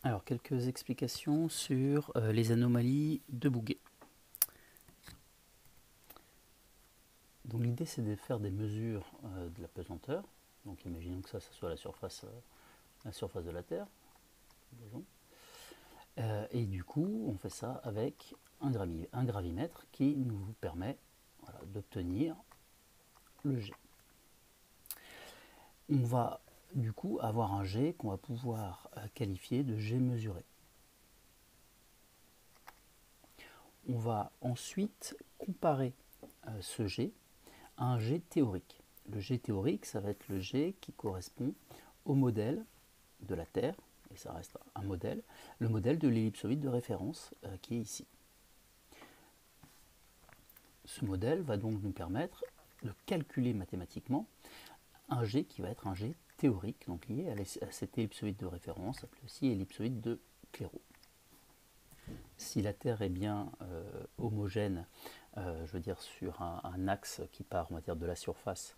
Alors, quelques explications sur les anomalies de Bouguer. Donc l'idée c'est de faire des mesures de la pesanteur. Donc imaginons que ça soit la surface de la Terre. Et du coup on fait ça avec un gravimètre qui nous permet d'obtenir le G. On va du coup avoir un G qu'on va pouvoir qualifier de G mesuré. On va ensuite comparer ce G à un G théorique. Le G théorique, ça va être le G qui correspond au modèle de la Terre, et ça reste un modèle, le modèle de l'ellipsoïde de référence qui est ici. Ce modèle va donc nous permettre de calculer mathématiquement un G qui va être un G théorique, donc lié à cette ellipsoïde de référence, appelée aussi ellipsoïde de Clairaut. Si la Terre est bien homogène, je veux dire sur un axe qui part, on va dire, de la surface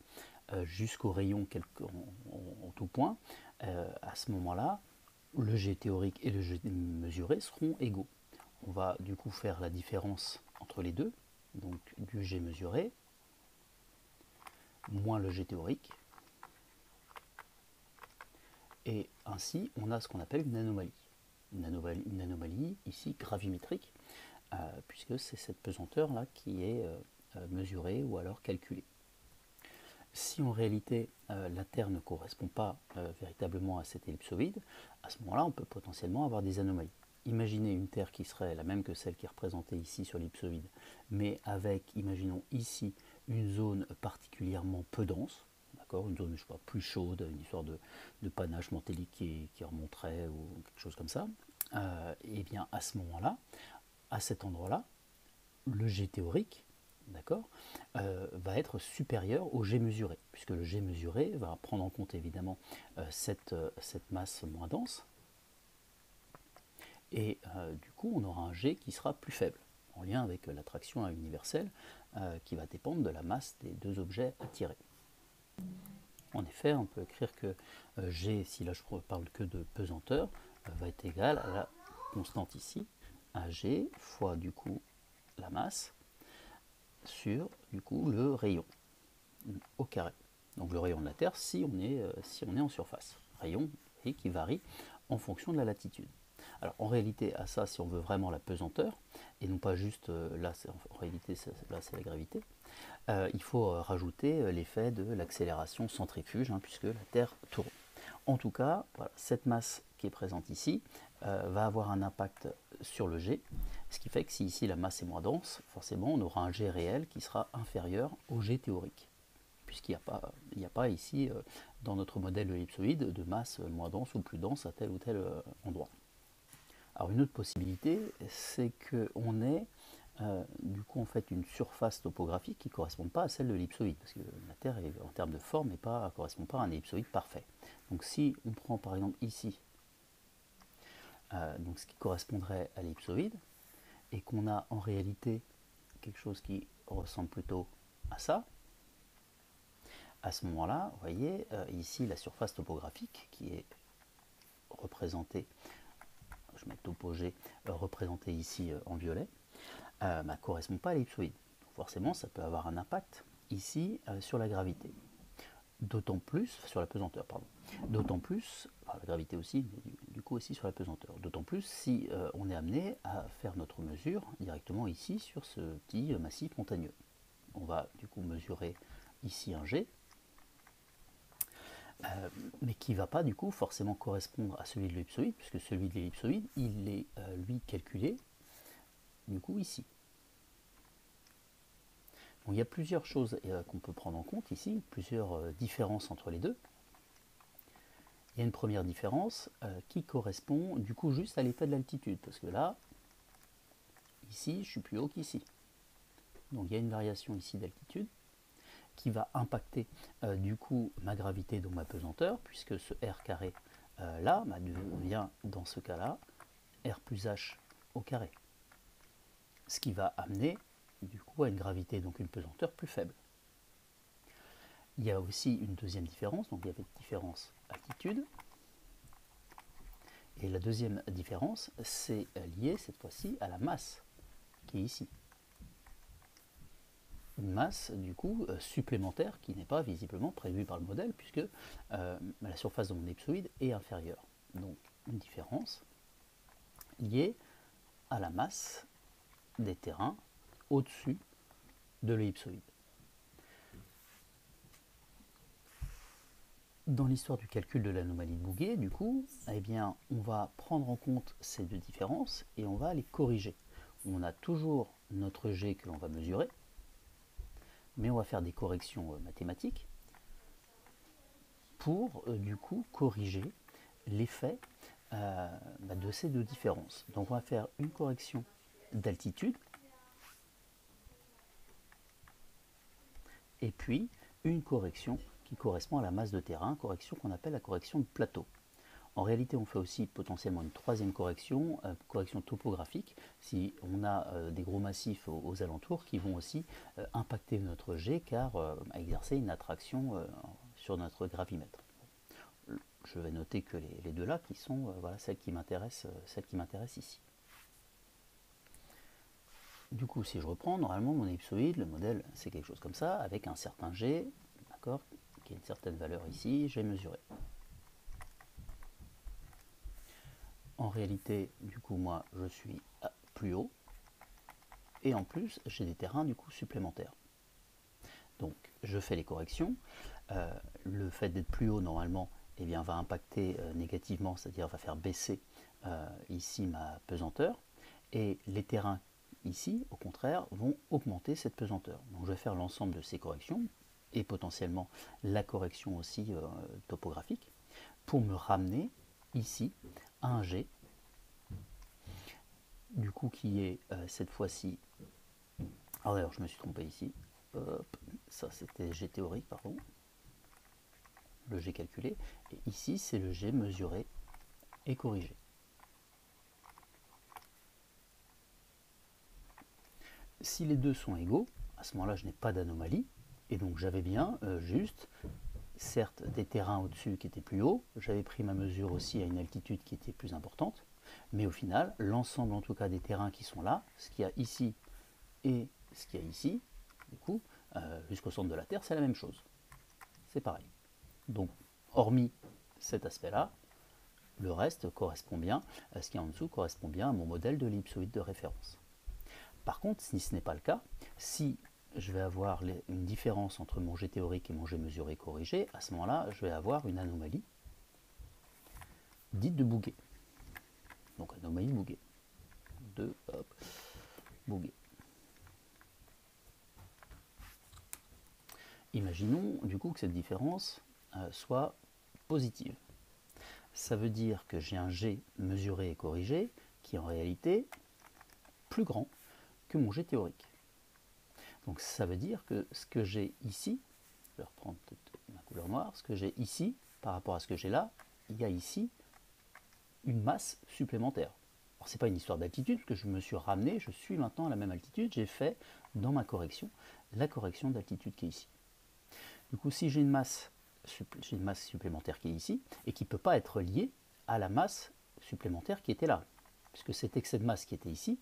jusqu'au rayon en tout point, à ce moment-là, le G théorique et le G mesuré seront égaux. On va du coup faire la différence entre les deux, donc du G mesuré moins le G théorique, et ainsi on a ce qu'on appelle une anomalie. Une anomalie ici gravimétrique, puisque c'est cette pesanteur là qui est mesurée ou alors calculée. Si en réalité la Terre ne correspond pas véritablement à cette ellipsoïde, à ce moment-là on peut potentiellement avoir des anomalies. Imaginez une Terre qui serait la même que celle qui est représentée ici sur l'ellipsoïde, mais avec, imaginons ici, une zone particulièrement peu dense, une zone, je sais pas, plus chaude, une histoire de panache mantélique qui remonterait ou quelque chose comme ça. Et bien à ce moment-là, à cet endroit-là, le G théorique, va être supérieur au G mesuré, puisque le G mesuré va prendre en compte évidemment cette masse moins dense, et du coup on aura un G qui sera plus faible, en lien avec l'attraction universelle qui va dépendre de la masse des deux objets attirés. En effet, on peut écrire que G, si là je ne parle que de pesanteur, va être égal à la constante ici, à G fois du coup la masse, sur du coup le rayon au carré. Donc le rayon de la Terre si on est en surface. Rayon et qui varie en fonction de la latitude. Alors en réalité, à ça, si on veut vraiment la pesanteur, et non pas juste, là en réalité là c'est la gravité, il faut rajouter l'effet de l'accélération centrifuge, puisque la Terre tourne. En tout cas, voilà, cette masse qui est présente ici va avoir un impact sur le G, ce qui fait que si ici la masse est moins dense, forcément on aura un G réel qui sera inférieur au G théorique, puisqu'il n'y a pas ici, dans notre modèle ellipsoïde, de masse moins dense ou plus dense à tel ou tel endroit. Alors une autre possibilité, c'est qu'on ait du coup en fait une surface topographique qui ne correspond pas à celle de l'ellipsoïde, parce que la Terre en termes de forme ne correspond pas à un ellipsoïde parfait. Donc si on prend par exemple ici donc ce qui correspondrait à l'ellipsoïde, et qu'on a en réalité quelque chose qui ressemble plutôt à ça, à ce moment-là, vous voyez ici la surface topographique qui est représentée, je mets topo G, représentée ici en violet, ne correspond pas à l'ellipsoïde. Forcément, ça peut avoir un impact ici sur la gravité. D'autant plus, sur la pesanteur, pardon. D'autant plus, enfin, la gravité aussi, mais du coup aussi sur la pesanteur. D'autant plus si on est amené à faire notre mesure directement ici sur ce petit massif montagneux. On va du coup mesurer ici un G, mais qui ne va pas du coup forcément correspondre à celui de l'ellipsoïde, puisque celui de l'ellipsoïde, il est lui calculé du coup ici. Donc, il y a plusieurs choses qu'on peut prendre en compte ici, plusieurs différences entre les deux. Il y a une première différence qui correspond du coup juste à l'état de l'altitude, parce que là, ici, je suis plus haut qu'ici. Donc il y a une variation ici d'altitude qui va impacter du coup ma gravité, donc ma pesanteur, puisque ce R carré là devient dans ce cas-là R plus H au carré. Ce qui va amener du coup à une gravité, donc une pesanteur plus faible. Il y a aussi une deuxième différence, donc il y avait une différence altitude, Et la deuxième différence, c'est lié cette fois-ci à la masse qui est ici. Une masse du coup supplémentaire qui n'est pas visiblement prévue par le modèle puisque la surface de mon ellipsoïde est inférieure. Donc une différence liée à la masse des terrains au-dessus de l'ellipsoïde. Dans l'histoire du calcul de l'anomalie de Bouguer, du coup, eh bien, on va prendre en compte ces deux différences et on va les corriger. On a toujours notre G que l'on va mesurer, mais on va faire des corrections mathématiques pour du coup corriger l'effet de ces deux différences. Donc on va faire une correction d'altitude et puis une correction qui correspond à la masse de terrain, correction qu'on appelle la correction de plateau. En réalité, on fait aussi potentiellement une troisième correction, correction topographique, si on a des gros massifs aux alentours qui vont aussi impacter notre G car exercer une attraction sur notre gravimètre. Je vais noter que les deux là qui sont voilà, celles qui m'intéressent ici. Du coup, si je reprends, normalement mon ellipsoïde, le modèle c'est quelque chose comme ça, avec un certain G, d'accord, qui a une certaine valeur ici, j'ai mesuré. En réalité, du coup, moi, je suis plus haut. Et en plus, j'ai des terrains, du coup, supplémentaires. Donc, je fais les corrections. Le fait d'être plus haut, normalement, eh bien, va impacter négativement, c'est-à-dire va faire baisser ici ma pesanteur. Et les terrains ici, au contraire, vont augmenter cette pesanteur. Donc, je vais faire l'ensemble de ces corrections et potentiellement la correction aussi topographique pour me ramener ici à un G, du coup qui est cette fois-ci, alors d'ailleurs je me suis trompé ici, hop, ça c'était G théorique, pardon, le G calculé, et ici c'est le G mesuré et corrigé. Si les deux sont égaux, à ce moment-là je n'ai pas d'anomalie, et donc j'avais bien juste certes des terrains au-dessus qui étaient plus hauts, j'avais pris ma mesure aussi à une altitude qui était plus importante, mais au final, l'ensemble en tout cas des terrains qui sont là, ce qu'il y a ici et ce qu'il y a ici, du coup, jusqu'au centre de la Terre, c'est la même chose. C'est pareil. Donc, hormis cet aspect-là, le reste correspond bien, ce qui est en dessous correspond bien à mon modèle de l'ellipsoïde de référence. Par contre, si ce n'est pas le cas, si je vais avoir une différence entre mon G théorique et mon G mesuré corrigé, à ce moment-là, je vais avoir une anomalie dite de Bouguer. Donc anomalie Bouguer. Bouguer. Imaginons du coup que cette différence soit positive. Ça veut dire que j'ai un G mesuré et corrigé qui est en réalité plus grand que mon G théorique. Donc ça veut dire que ce que j'ai ici, je vais reprendre ma couleur noire, ce que j'ai ici par rapport à ce que j'ai là, il y a ici une masse supplémentaire. Alors c'est pas une histoire d'altitude, parce que je me suis ramené, je suis maintenant à la même altitude, j'ai fait dans ma correction la correction d'altitude qui est ici. Du coup, si j'ai une masse supplémentaire qui est ici, et qui ne peut pas être liée à la masse supplémentaire qui était là, puisque cet excès de masse qui était ici,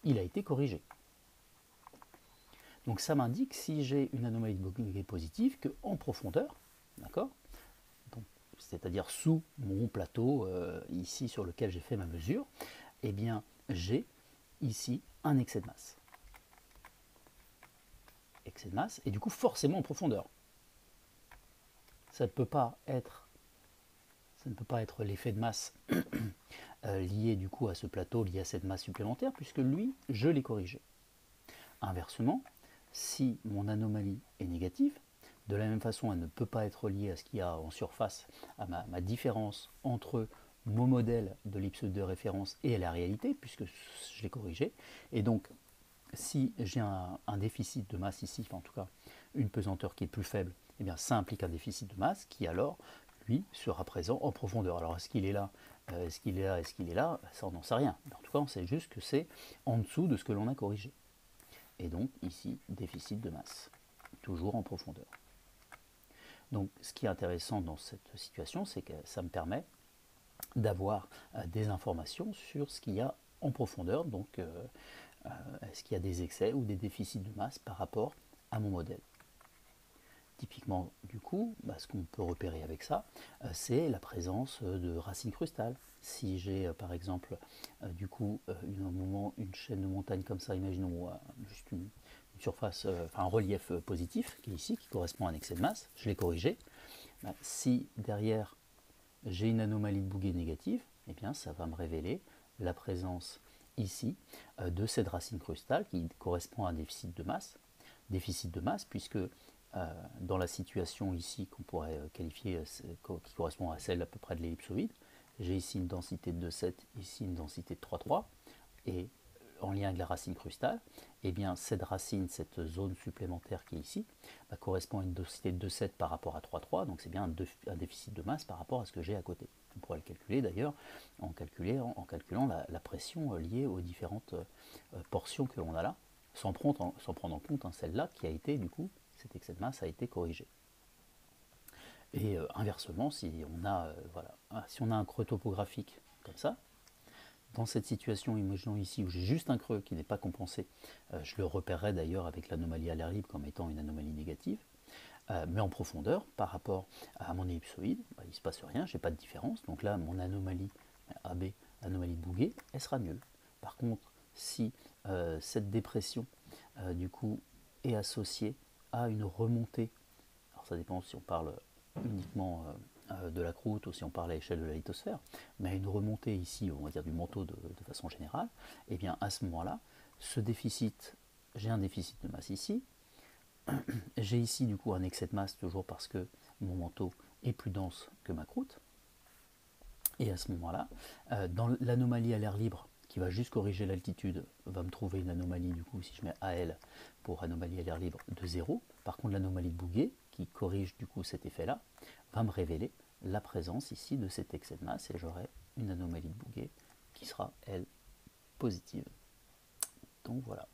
il a été corrigé. Donc ça m'indique, si j'ai une anomalie de Bouguer positive, qu'en profondeur, d'accord, c'est-à-dire sous mon plateau ici sur lequel j'ai fait ma mesure, eh bien j'ai ici un excès de masse. Excès de masse, et du coup forcément en profondeur. Ça ne peut pas être l'effet de masse lié du coup à ce plateau, lié à cette masse supplémentaire, puisque lui, je l'ai corrigé. Inversement, si mon anomalie est négative, de la même façon, elle ne peut pas être liée à ce qu'il y a en surface, à ma différence entre mon modèle de l'ellipsoïde de référence et la réalité, puisque je l'ai corrigé. Et donc, si j'ai un déficit de masse ici, enfin en tout cas une pesanteur qui est plus faible, eh bien ça implique un déficit de masse qui alors, lui, sera présent en profondeur. Alors est-ce qu'il est là, est-ce qu'il est là, est-ce qu'il est là, ça on n'en sait rien. Mais en tout cas, on sait juste que c'est en dessous de ce que l'on a corrigé. Et donc ici, déficit de masse, toujours en profondeur. Donc ce qui est intéressant dans cette situation, c'est que ça me permet d'avoir des informations sur ce qu'il y a en profondeur, donc est-ce qu'il y a des excès ou des déficits de masse par rapport à mon modèle. Typiquement, du coup, ce qu'on peut repérer avec ça, c'est la présence de racines crustales. Si j'ai par exemple du coup une chaîne de montagne comme ça, imaginons juste une surface, un relief positif qui est ici, qui correspond à un excès de masse, je l'ai corrigé. Si derrière j'ai une anomalie de Bouguer négative, eh bien ça va me révéler la présence ici de cette racine crustale qui correspond à un déficit de masse. Déficit de masse puisque dans la situation ici qu'on pourrait qualifier, qui correspond à celle à peu près de l'ellipsoïde, j'ai ici une densité de 2,7, ici une densité de 3,3, et en lien avec la racine crustale, eh bien cette racine, cette zone supplémentaire qui est ici, correspond à une densité de 2,7 par rapport à 3,3, donc c'est bien un déficit de masse par rapport à ce que j'ai à côté. On pourrait le calculer d'ailleurs en calculant la pression liée aux différentes portions que l'on a là, sans prendre en compte celle-là qui a été du coup, cet excès de masse a été corrigé. Et inversement, si on a un creux topographique comme ça, dans cette situation, imaginons ici où j'ai juste un creux qui n'est pas compensé, je le repérerai d'ailleurs avec l'anomalie à l'air libre comme étant une anomalie négative, mais en profondeur, par rapport à mon ellipsoïde, il ne se passe rien, je n'ai pas de différence, donc là mon anomalie AB, anomalie de Bouguer, elle sera nulle. Par contre, si cette dépression du coup est associée à une remontée, alors ça dépend si on parle uniquement de la croûte ou si on parle à l'échelle de la lithosphère, mais à une remontée ici, on va dire du manteau de façon générale, et bien à ce moment-là, ce déficit, j'ai un déficit de masse ici, j'ai ici du coup un excès de masse toujours parce que mon manteau est plus dense que ma croûte, et à ce moment-là, dans l'anomalie à l'air libre, qui va juste corriger l'altitude, va me trouver une anomalie du coup, si je mets AL pour anomalie à l'air libre de 0. Par contre, l'anomalie de Bouguer, qui corrige du coup cet effet-là, va me révéler la présence ici de cet excès de masse et j'aurai une anomalie de Bouguer qui sera, elle, positive. Donc voilà.